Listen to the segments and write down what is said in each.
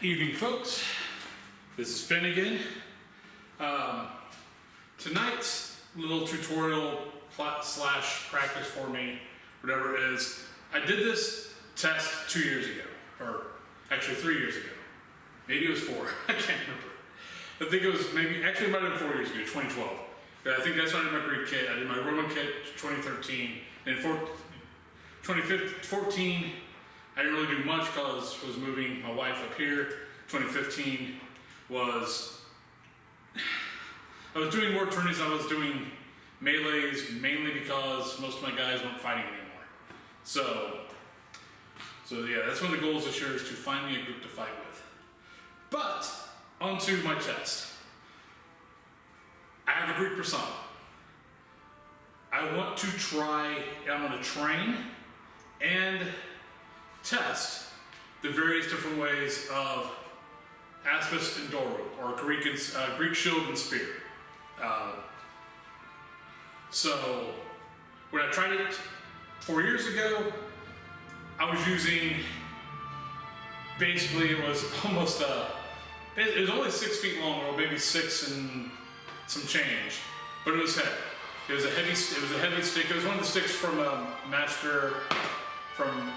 Evening, folks. This is Finn again. Tonight's little tutorial slash practice for me, whatever it is, I did this test 2 years ago, or actually 3 years ago. Maybe it was 4, I can't remember. I think it was actually it might have been 4 years ago, 2012. I think that's when I did my Greek kit. I did my Roman kit 2013, and 2014, I didn't really do much because I was moving my wife up here. 2015 was, I was doing more tourneys than I was doing melees, mainly because most of my guys weren't fighting anymore. So yeah, that's one of the goals this year, is to find me a group to fight with. But, onto my test. I have a Greek persona. I want to try, and I'm going to train and test the various different ways of aspis and doru, or Greek shield and spear. So when I tried it 4 years ago, I was using, basically it was almost it was only 6 feet long, or maybe 6 and some change, but it was heavy. It was a heavy stick. It was one of the sticks from Master, from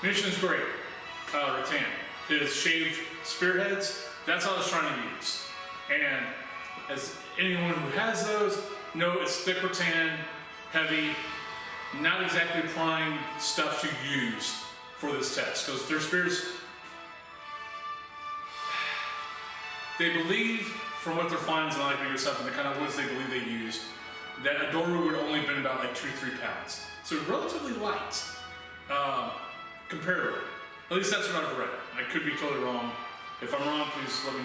Munitions Great, Rattan. His shaved spearheads, that's all I was trying to use. And as anyone who has those, know it's thick rattan, heavy, not exactly prime stuff to use for this test, because their spears, they believe, from what their finds and like bigger stuff and the kind of woods they believe they used, that a doru would only been about like 2 to 3 pounds. So relatively light, comparatively. At least that's what I've read. I could be totally wrong. If I'm wrong, please let me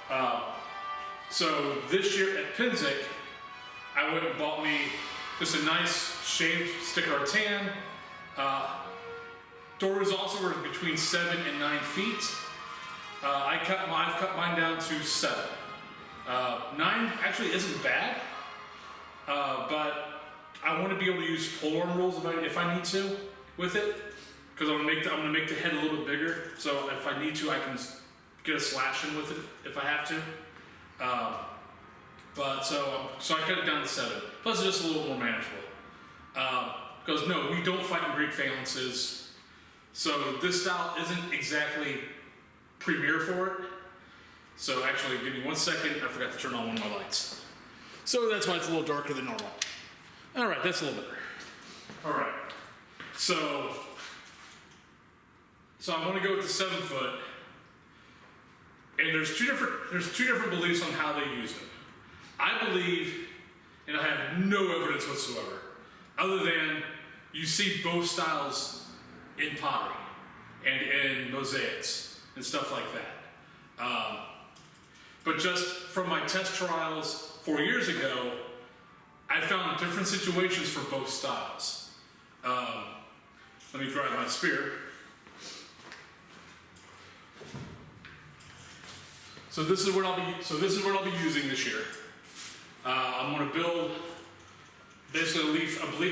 know. So this year at Pinzik, I went and bought me just a nice shaved stick of rattan. Dorus also were between 7 and 9 feet. I've cut mine down to 7. 9 actually isn't bad, but I want to be able to use polearm rules if I need to with it, because I'm gonna make the head a little bit bigger. So if I need to, I can get a slash in with it if I have to. So I cut it down to 7. Plus, it's just a little more manageable. Because no, we don't fight in Greek phalanxes, so this style isn't exactly premier for it. So actually, give me 1 second, I forgot to turn on one of my lights. So that's why it's a little darker than normal. Alright, that's a little better. Alright, so I want to go with the 7 foot, and there's two different beliefs on how they used them. I believe, and I have no evidence whatsoever, other than you see both styles in pottery and in mosaics and stuff like that. But just from my test trials 4 years ago, I found different situations for both styles. Let me drive my spear. So this is what I'll be using this year. I'm going to build basically a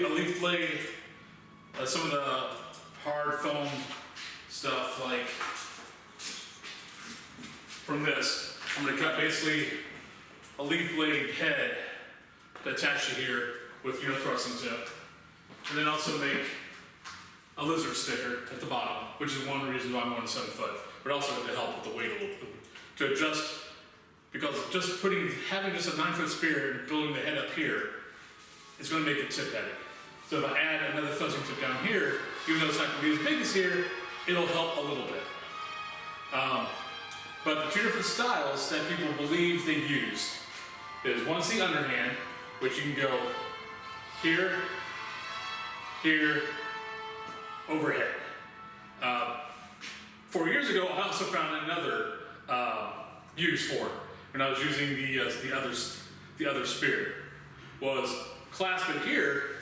leaf blade, some of the hard foam stuff like from this. I'm going to cut basically a leaf blade head to attach to here with thrusting tip, and then also make a lizard sticker at the bottom, which is one of the reasons why I'm going to 7 foot, but also to help with the weight a little bit, to adjust, because just having just a 9 foot spear and building the head up here is going to make it tip heavy. So if I add another thrusting tip down here, even though it's not going to be as big as here, it'll help a little bit. But the 2 different styles that people believe they use is, one's the underhand, which you can go here, here, overhead. 4 years ago, I also found another use for it when I was using the other spear, was clasp it here,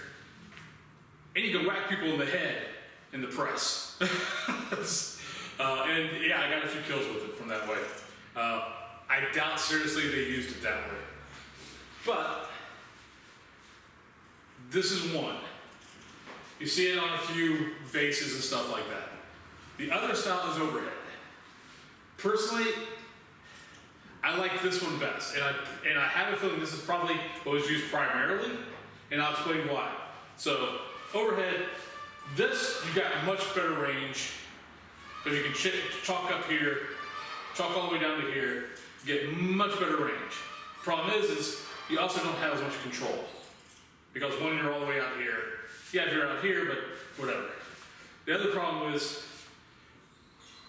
and you can whack people in the head in the press. And yeah, I got a few kills with it from that way. I doubt seriously they used it that way. But this is one. You see it on a few vases and stuff like that. The other style is overhead. Personally, I like this one best, and I have a feeling this is probably what was used primarily, and I'll explain why. So, overhead, this, you got much better range, because you can chalk up here, chalk all the way down to here, get much better range. Problem is you also don't have as much control, because when you're all the way out here, yeah, you're out here, but whatever. The other problem is,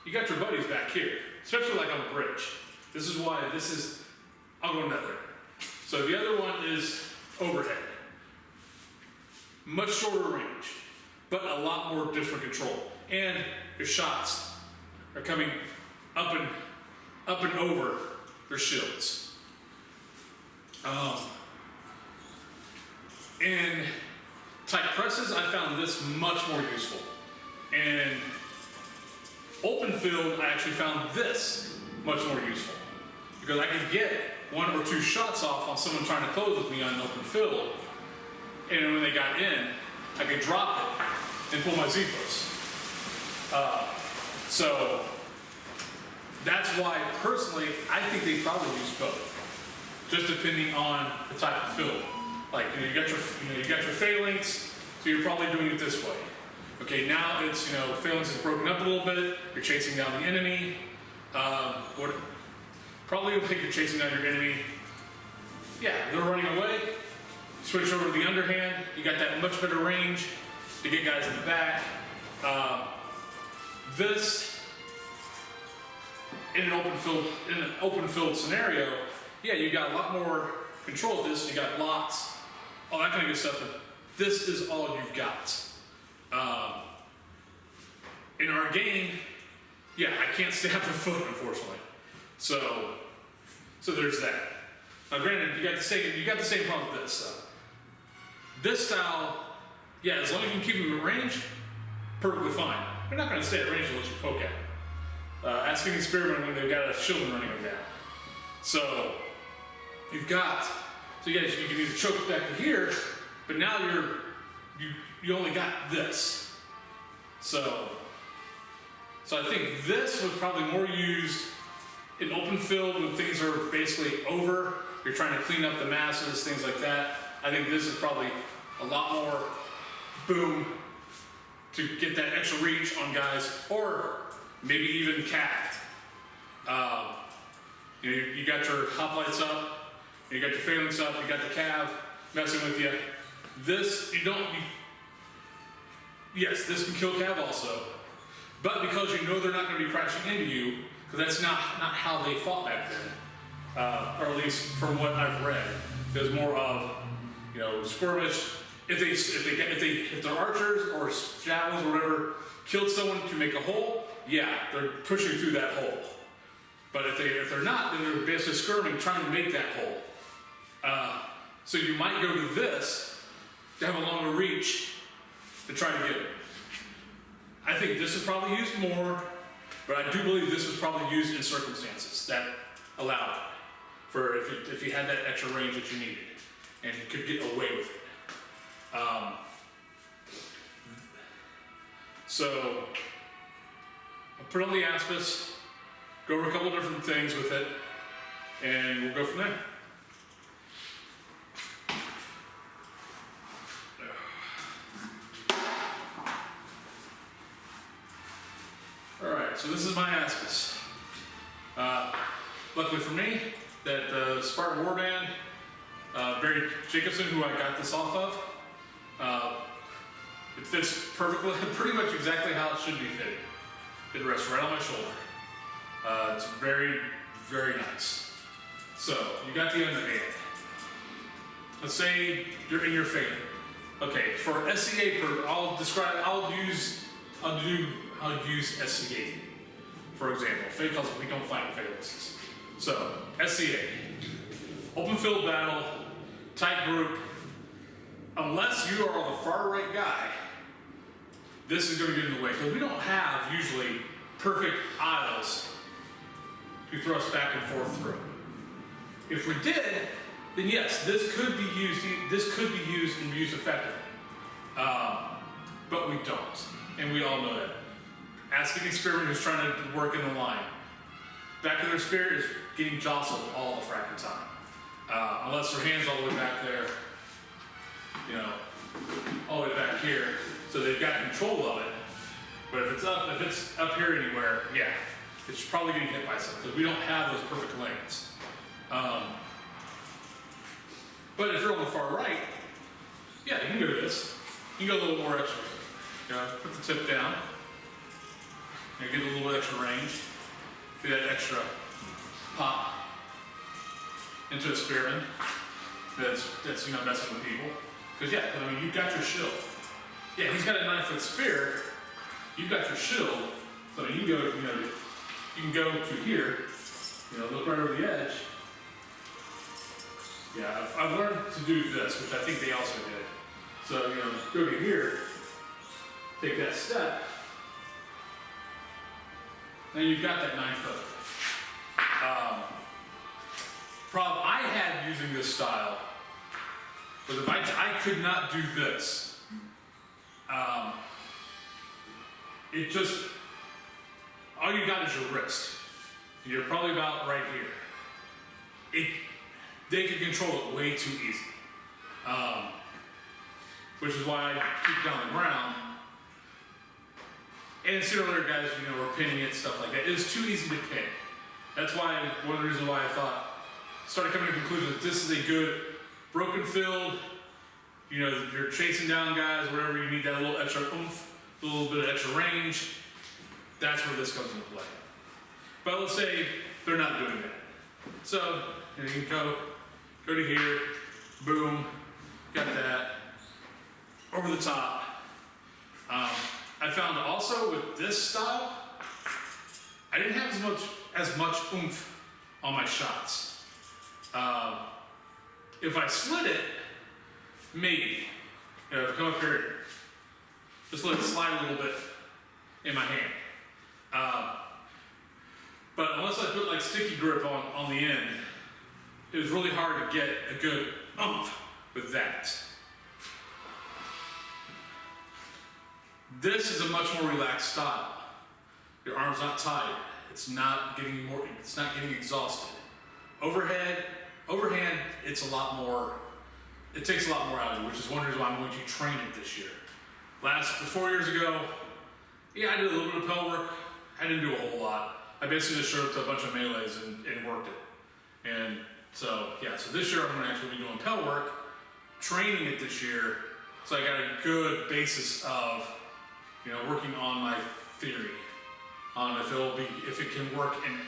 you got your buddies back here, especially like on the bridge. This is why this is, I'll go into that later. So the other one is overhead. Much shorter range, but a lot more different control. And your shots are coming up and over your shields. In tight presses, I found this much more useful. And open field, I actually found this much more useful, because I could get 1 or 2 shots off on someone trying to close with me on an open field, and when they got in, I could drop it and pull my Z-post. So that's why, personally, I think they probably use both, just depending on the type of field. Like, you got your phalanx, so you're probably doing it this way. Okay, now it's, phalanx is broken up a little bit, you're chasing down the enemy. Probably will think you're chasing down your enemy. Yeah, they're running away. Switch over to the underhand, you got that much better range to get guys in the back. This, in an open field scenario, yeah, you got a lot more control of this, you got blocks, all that kind of good stuff, but this is all you've got. In our game, yeah, I can't stab the foot, unfortunately. So there's that. Now, granted, you got the same problem with this stuff. This style, yeah, as long as you can keep them at range, perfectly fine. They're not going to stay at range unless you poke at them. Ask any spearmen when they've got a shield running them down. So you can either choke back to here, but now you only got this. So I think this was probably more used in open field when things are basically over. You're trying to clean up the masses, things like that. I think this is probably a lot more boom to get that extra reach on guys, or maybe even capped. You got your hoplites up, you got your phalanx up, you got the cav messing with you. Yes, this can kill cav also, but because you know they're not going to be crashing into you, because that's not how they fought back then, or at least from what I've read. There's more of, skirmish. If they're archers or javelins or whatever, killed someone to make a hole, yeah, they're pushing through that hole. But if they're not, then they're basically skirming, trying to make that hole. So you might go to this to have a longer reach to try to get it. I think this is probably used more, but I do believe this was probably used in circumstances that allowed it, for if you had that extra range that you needed, and you could get away with it. So I'll put on the aspis, go over a couple different things with it, and we'll go from there. Alright, so this is my aspis. Luckily for me, that Spartan Warband, Barry Jacobson, who I got this off of, it fits perfectly, pretty much exactly how it should be fitting. It rests right on my shoulder. It's very, very nice. So, you got the underhand. Let's say you're in your fate. Okay, for SCA, I'll use SCA, for example, because we don't find phalanxes. So, SCA, open field battle, tight group. Unless you are the far right guy, this is going to get in the way, because we don't have usually perfect aisles to thrust back and forth through. If we did, then yes, this could be used. This could be used and used effectively, but we don't, and we all know that. Ask any spearman who's trying to work in the line. Back of their spear is getting jostled all the fracking time. Unless their hand's all the way back there, you know, all the way back here, so they've got control of it. But if it's up here anywhere, yeah, it's probably getting hit by something, because we don't have those perfect lanes. But if you're on the far right, yeah, you can do this. You can go a little more extra. You know, put the tip down. You get a little bit extra range. Do that extra pop into a spearman that's you know, messing with people. Because yeah, I mean, you've got your shield. Yeah, he's got a 9-foot spear. You've got your shield. So you can go, you know, you can go to here. You know, look right over the edge. Yeah, I've learned to do this, which I think they also did. So, you know, go to here, take that step, and you've got that 9-foot. Problem I had using this style was if I could not do this. It just, all you got is your wrist. You're probably about right here. They can control it way too easy. Which is why I keep it on the ground. And see earlier guys, you know, were pinning it, stuff like that. It was too easy to pin. That's why, one of the reasons why I started coming to the conclusion that this is a good broken field. You know, you're chasing down guys, wherever you need that little extra oomph, a little bit of extra range. That's where this comes into play. But let's say they're not doing that. So, you know, you can go to here, boom, got that, over the top. I found also with this style, I didn't have as much oomph on my shots. If I slid it, maybe, you know, come up here, just let it slide a little bit in my hand. But unless I put like sticky grip on the end, it was really hard to get a good oomph with that. This is a much more relaxed style. Your arm's not tight. It's not getting exhausted. Overhand, it's a lot more. It takes a lot more out of you, which is one reason why I'm going to train it this year. 4 years ago, yeah, I did a little bit of pel work. I didn't do a whole lot. I basically just showed up to a bunch of melees and worked it. And so, yeah, so this year I'm going to actually be doing pel work, training it this year, so I got a good basis of, you know, working on my theory on if it can work in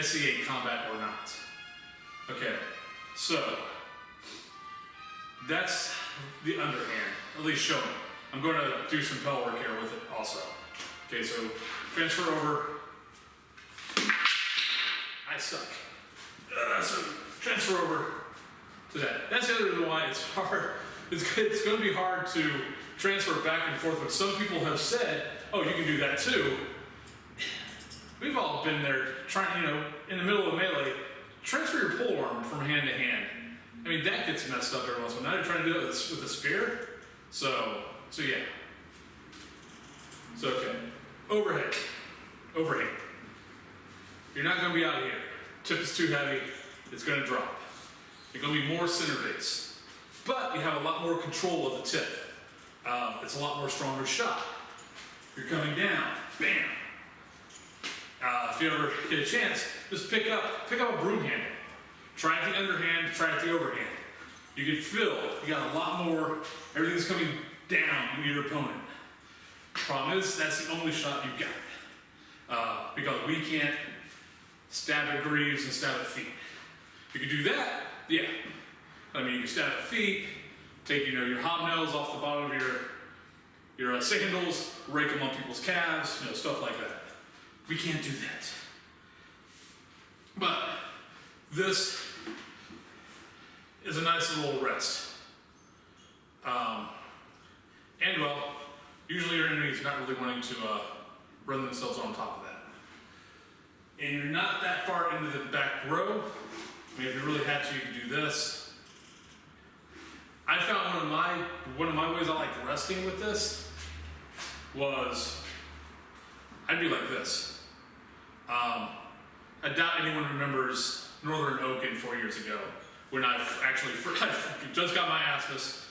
SCA combat or not. Okay, so that's the underhand, at least showing. I'm going to do some pel work here with it also. Okay, so transfer over. I suck. So transfer over to that. That's the other reason why it's hard. It's going to be hard to transfer back and forth, but some people have said, oh, you can do that too. We've all been there trying, you know, in the middle of a melee, transfer your pole arm from hand to hand. I mean, that gets messed up every once in a while. Now you're trying to do it with a spear. So yeah. So, okay. Overhead. You're not going to be out here. Tip is too heavy. It's going to drop. You're going to be more center base. But you have a lot more control of the tip. It's a lot more stronger shot. You're coming down. Bam. If you ever get a chance, just pick up a broom handle. Try it the underhand, try it the overhand. You can feel, you got a lot more, everything's coming down on your opponent. Problem is, that's the only shot you've got. Because we can't stab at greaves and stab at feet. You can do that, yeah. I mean, you can stab at feet, take, you know, your hobnails off the bottom of your sandals, rake them on people's calves, you know, stuff like that. We can't do that. But this is a nice little rest. And well, usually your enemy's not really wanting to run themselves on top of that. And you're not that far into the back row. I mean, if you really had to, you could do this. I found one of my ways I like resting with this was I'd be like this. I doubt anyone remembers Northern Oaken 4 years ago when I actually just got my asmus,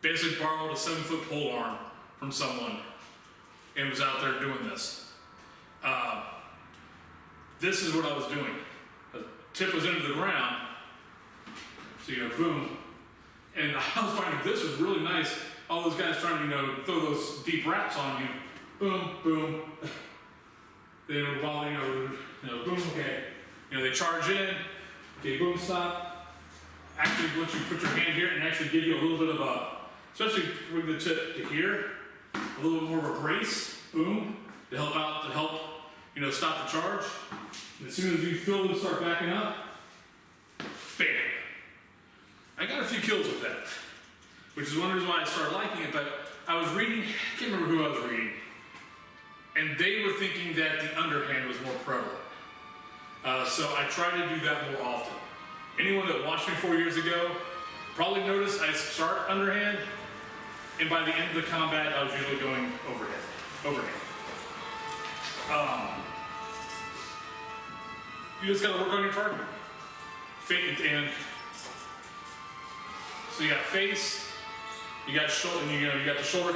basically borrowed a 7-foot pole arm from someone and was out there doing this. This is what I was doing. The tip was into the ground, so you go boom. And I was finding this was really nice. All those guys trying to, throw those deep wraps on you. Boom, boom. Then while boom, okay. They charge in. Okay, boom, stop. Actually, once you put your hand here, and actually give you a little bit of a, especially bring the tip to here, a little bit more of a brace. Boom, to help out, stop the charge. And as soon as you feel them start backing up, bam. I got a few kills with that, which is one reason why I started liking it. But I was reading, I can't remember who I was reading, and they were thinking that the underhand was more prevalent. So I try to do that more often. Anyone that watched me 4 years ago probably noticed I start underhand, and by the end of the combat, I was usually going overhand. You just gotta work on your target. And so you got face, you got shoulder, and you got the shoulder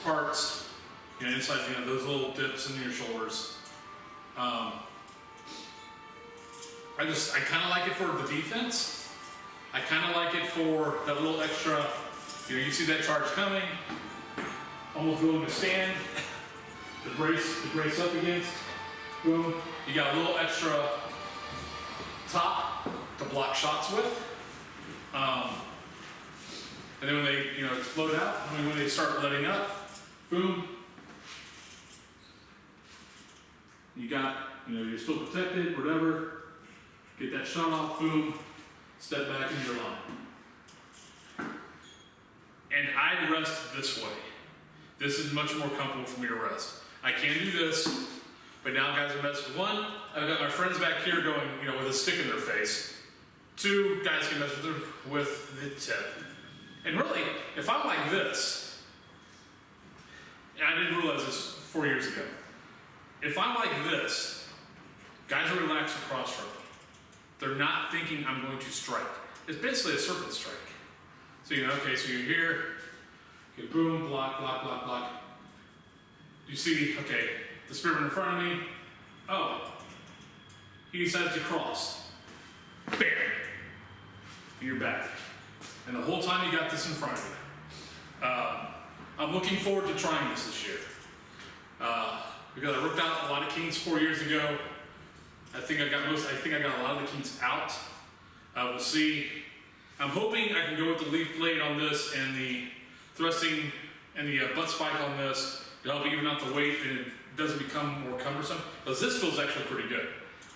parts, inside, those little dips in your shoulders. I kind of like it for the defense. I kind of like it for that little extra, you see that charge coming, almost willing to stand, the brace up against, boom. You got a little extra top to block shots with. And then when they, explode out, when they start letting up, boom. You got, you're still protected, whatever. Get that shot off, boom. Step back into your line. And I rest this way. This is much more comfortable for me to rest. I can do this, but now guys are messing with. One, I've got my friends back here going, with a stick in their face. Two, guys can mess with the tip. And really, if I'm like this, and I didn't realize this 4 years ago, if I'm like this, guys are relaxed across from me. They're not thinking I'm going to strike. It's basically a serpent strike. So okay, so you're here, okay, boom, block, block, block, block. You see, okay, the spearman in front of me, oh, he decides to cross. Bam! And you're back. And the whole time you got this in front of you. I'm looking forward to trying this year. Because I worked out a lot of kings 4 years ago. I think I got a lot of the kings out. We'll see. I'm hoping I can go with the leaf blade on this and the thrusting and the butt spike on this to help even out the weight and it doesn't become more cumbersome. Because this feels actually pretty good.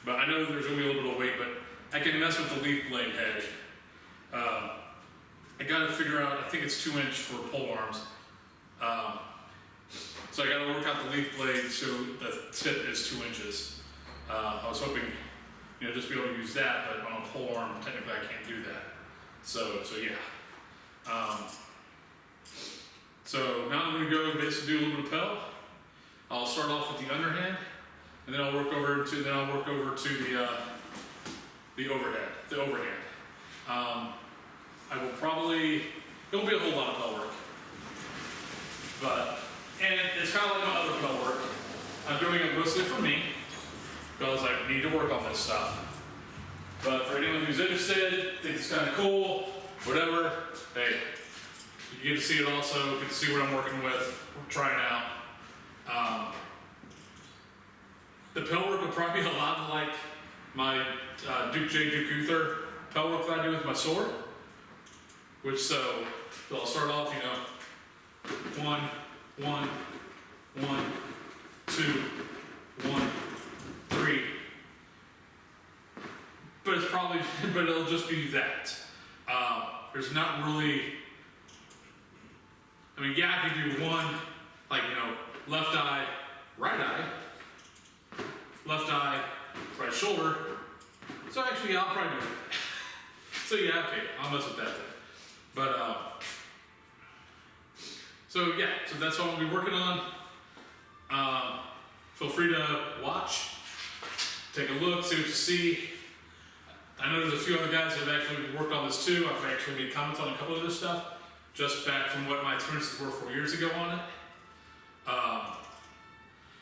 But I know there's going to be a little bit of weight, but I can mess with the leaf blade head. I got to figure out, I think it's 2 inch for pole arms. So I got to work out the leaf blade so the tip is 2 inches. I was hoping, just be able to use that, but on a pole arm, technically I can't do that. So yeah. So now I'm going to go basically do a little bit of pedal. I'll start off with the underhand, and then I'll work over to the overhand. I will probably, it won't be a whole lot of pedal work, and it's kind of like my other pedal work. I'm doing it mostly for me, because I need to work on this stuff. But for anyone who's interested, thinks it's kind of cool, whatever, hey, you get to see it also, get to see what I'm working with, trying out. The pedal work will probably be a lot like my Duke Uther pedal work that I do with my sword. So I'll start off, 1, 1, 1, 2, 1, 3. But it'll just be that. There's not really, I could do one, left eye, right eye, left eye, right shoulder. So actually, I'll probably do it. So yeah, okay, I'll mess with that then. But, So yeah, so that's what we'll be working on. Feel free to watch, take a look, see what you see. I know there's a few other guys that have actually worked on this too. I've actually made comments on a couple of this stuff, just back from what my experiences were 4 years ago on it.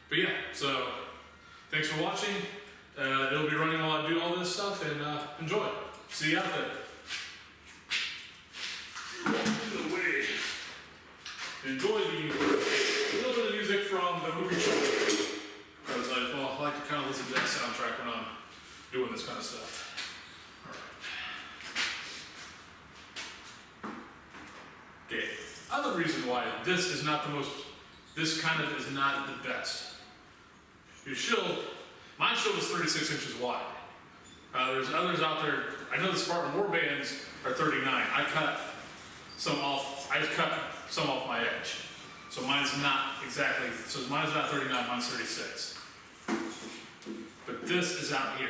But yeah, so thanks for watching. It'll be running while I do all this stuff, and enjoy. See you out there. Enjoy a little bit of music from the movie show. Because I like to kind of listen to that soundtrack when I'm doing this kind of stuff. Alright. Okay. Other reason why this is not the most, this kind of is not the best. Your shield, my shield is 36 inches wide. There's others out there, I know the Spartan warbands are 39. I cut some off my edge. So mine's not exactly, so mine's not 39, mine's 36. But this is out here.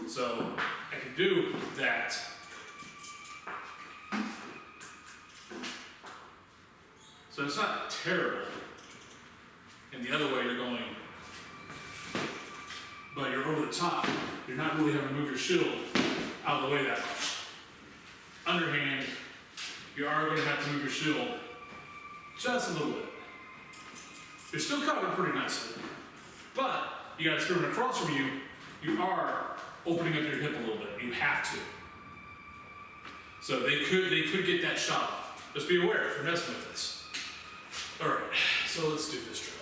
So I can do that. So it's not terrible. And the other way you're going, but you're over the top. You're not really having to move your shield out of the way that much. Underhand, you are going to have to move your shield just a little bit. You're still covered pretty nicely, but you got to screw it across from you. You are opening up your hip a little bit. You have to. So they could get that shot off. Just be aware if you're messing with this. All right, so let's do this drill.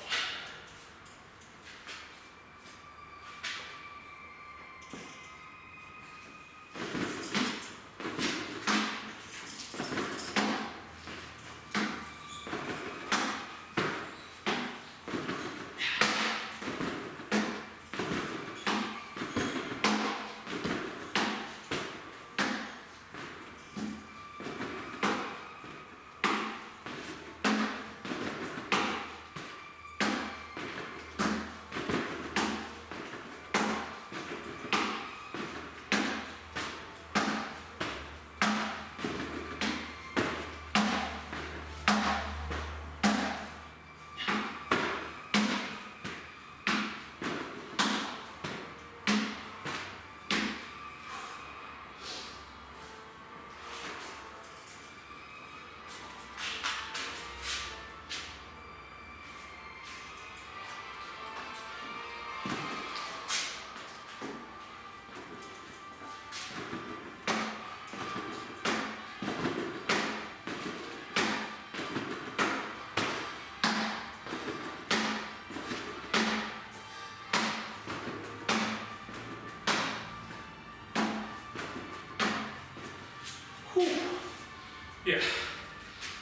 Yeah,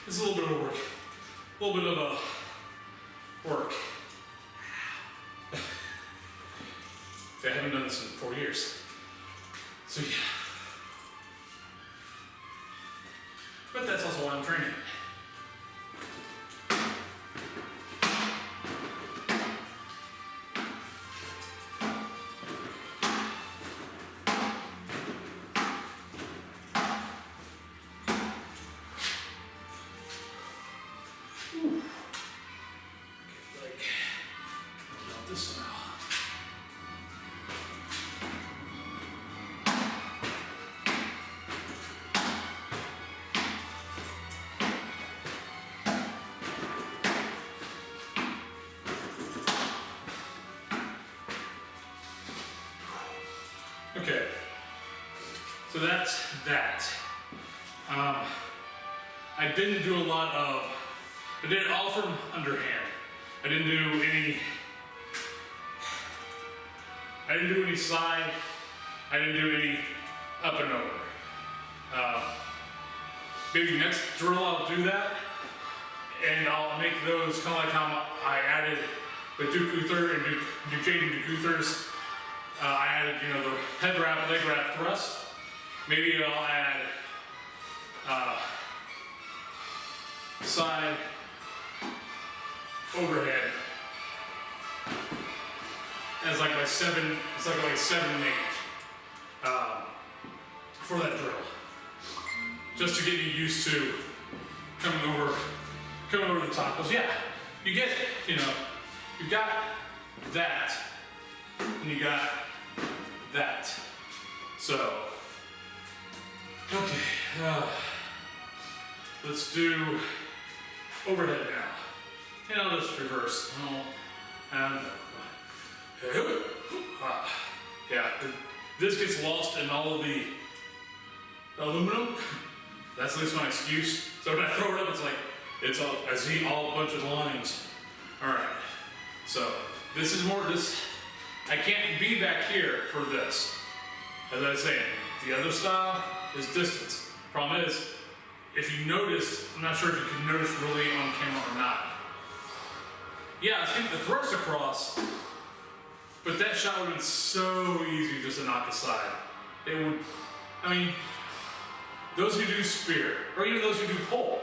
this is a little bit of work. A little bit of work. I haven't done this in 4 years. So yeah. But that's also why I'm training. This now. Okay, so that's that. I didn't do a lot of, I did it all from underhand. I didn't do any slide. I didn't do any up and over. Maybe next drill I'll do that, and I'll make those kind of like how I added with Duke Uther and Duke Jaden Duke Uthers. I added, the head wrap, leg wrap thrust. Maybe I'll add side overhead as like my 7, it's like 7 and 8 for that drill. Just to get you used to coming over coming over the top. Because yeah, you get, you got that, and you got that. So, okay, let's do overhead now. And I'll just reverse. Yeah, this gets lost in all of the aluminum. That's at least my excuse. So when I throw it up, it's like, I see all a bunch of lines. All right, so this is more, I can't be back here for this. As I was saying, the other style is distance. Problem is, if you noticed, I'm not sure if you can notice really on camera or not. Yeah, I was getting the thrust across, but that shot would have been so easy just to knock aside. It would, I mean, those who do spear, or even those who do pole,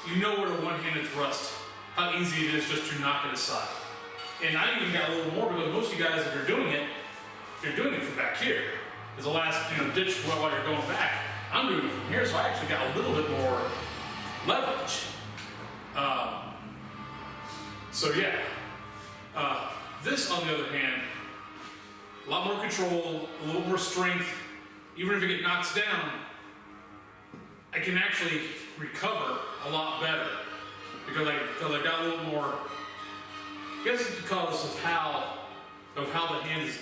you know what a one-handed thrust, how easy it is just to knock it aside. And I even got a little more because most of you guys, if you're doing it from back here. As the last, ditch while you're going back. I'm doing it from here, so I actually got a little bit more leverage. So yeah, this on the other hand, a lot more control, a little more strength. Even if it knocks down, I can actually recover a lot better because I got a little more. I guess it's because of how the hand is.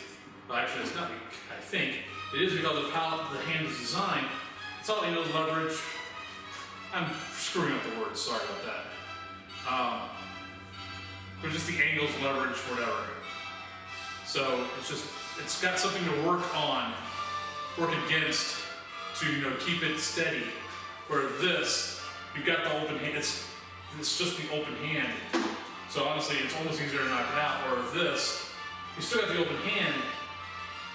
Well, actually, it's not. I think it is because of how the hand is designed. It's all leverage. I'm screwing up the words. Sorry about that. But just the angles, leverage, whatever. So it's got something to work against to keep it steady. Where this, you've got the open hand. It's just the open hand. So honestly, it's almost easier to knock it out. Or this, you still got the open hand,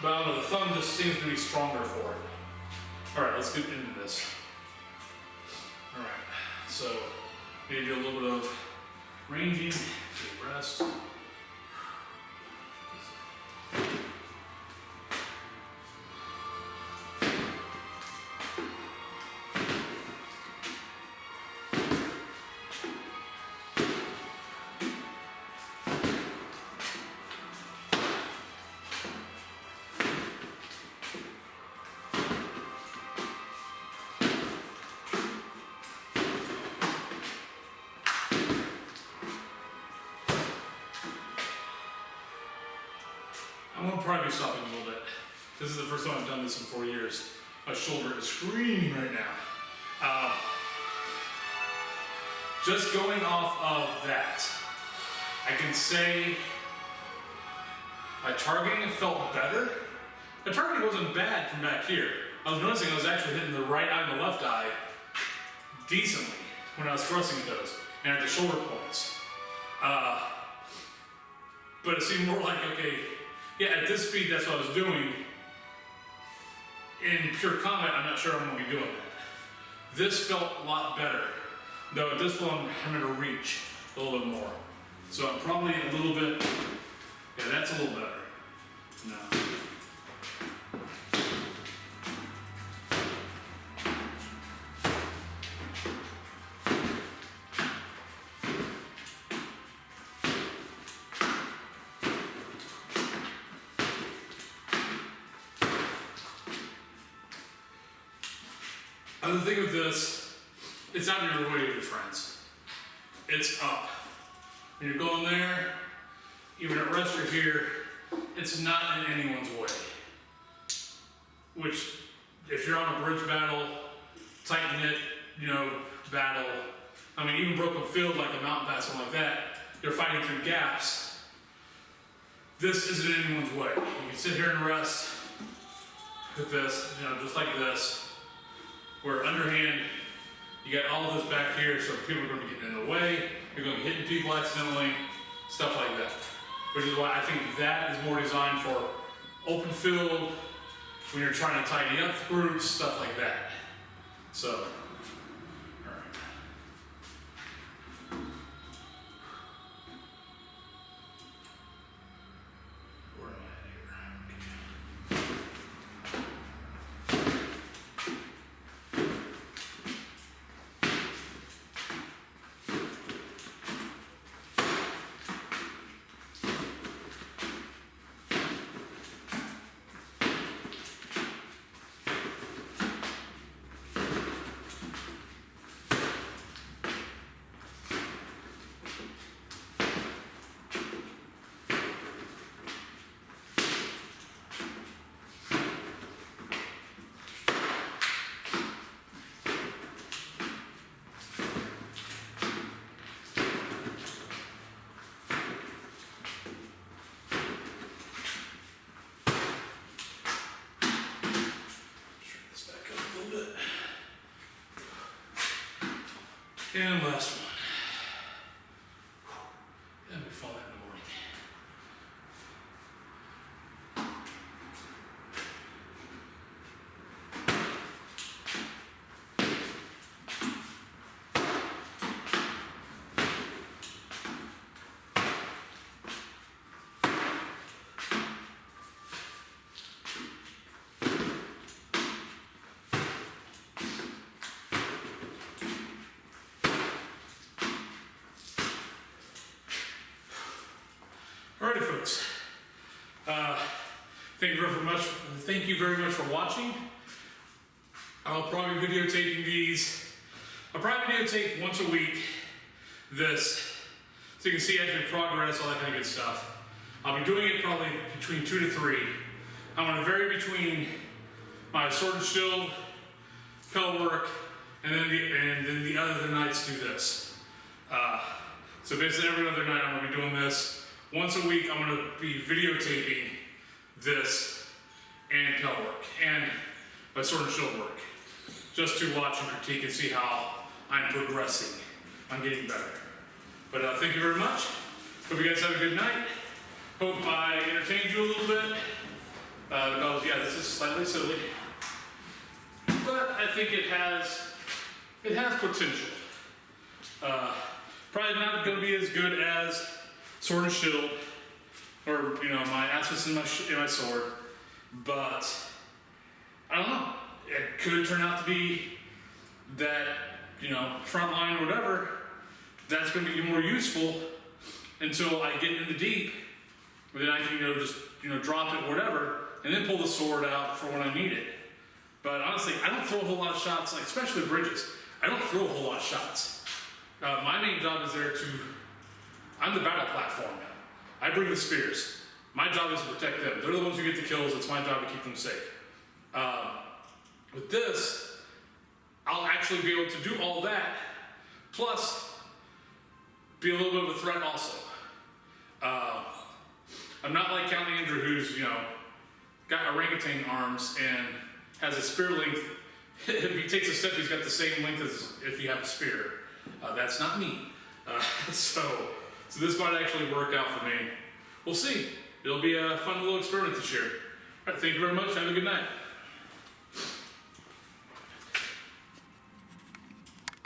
but I don't know, the thumb just seems to be stronger for it. All right, let's get into this. All right, so maybe do a little bit of ranging, deep rest. I'm gonna probably be stopping a little bit. This is the first time I've done this in 4 years. My shoulder is screaming right now. Just going off of that, I can say my targeting felt better. The targeting wasn't bad from back here. I was noticing I was actually hitting the right eye and the left eye decently when I was thrusting at those and at the shoulder points. But it seemed more like, okay, yeah, at this speed, that's what I was doing. In pure combat, I'm not sure I'm going to be doing that. This felt a lot better. Though at this one, I'm having to reach a little bit more. So I'm probably a little bit, yeah, that's a little better. No. The thing with this, it's not in your way with your friends. It's up. When you're going there, even at rest you're here, it's not in anyone's way. Which, if you're on a bridge battle, tight knit, battle, I mean, even broken field like a mountain pass, something like that, you're fighting through gaps. This isn't in anyone's way. You can sit here and rest with this, just like this. Where underhand, you got all of this back here, so people are going to be getting in the way, you're going to be hitting people accidentally, stuff like that. Which is why I think that is more designed for open field, when you're trying to tidy up groups, stuff like that. So, all right. Where am I at here? Okay. And last one. Yeah, we fall that in the morning. Alrighty, folks. Thank you very much for watching. I'll probably be videotaping these. I'll probably videotape once a week this, so you can see actually progress, all that kind of good stuff. I'll be doing it probably between 2 to 3. I'm going to vary between my sword and shield, pellet work, and then the other nights do this. So basically every other night I'm going to be doing this. Once a week I'm going to be videotaping this and pellet work and my sword and shield work, just to watch and critique and see how I'm progressing. I'm getting better. But thank you very much. Hope you guys have a good night. Hope I entertained you a little bit. Because yeah, this is slightly silly, but I think it has potential. Probably not going to be as good as sword and shield, or my assets in my sword, but I don't know. It could turn out to be that front line or whatever. That's going to be more useful until I get in the deep. But then I can just drop it, whatever, and then pull the sword out for when I need it. But honestly, I don't throw a whole lot of shots, like especially bridges. I don't throw a whole lot of shots. My main job is I'm the battle platform. I bring the spears. My job is to protect them. They're the ones who get the kills. It's my job to keep them safe. With this, I'll actually be able to do all that, plus be a little bit of a threat also. I'm not like Count Andrew, who's got orangutan arms and has a spear length. If he takes a step, he's got the same length as if you have a spear. That's not me. So this might actually work out for me. We'll see. It'll be a fun little experiment this year. All right, thank you very much. Have a good night.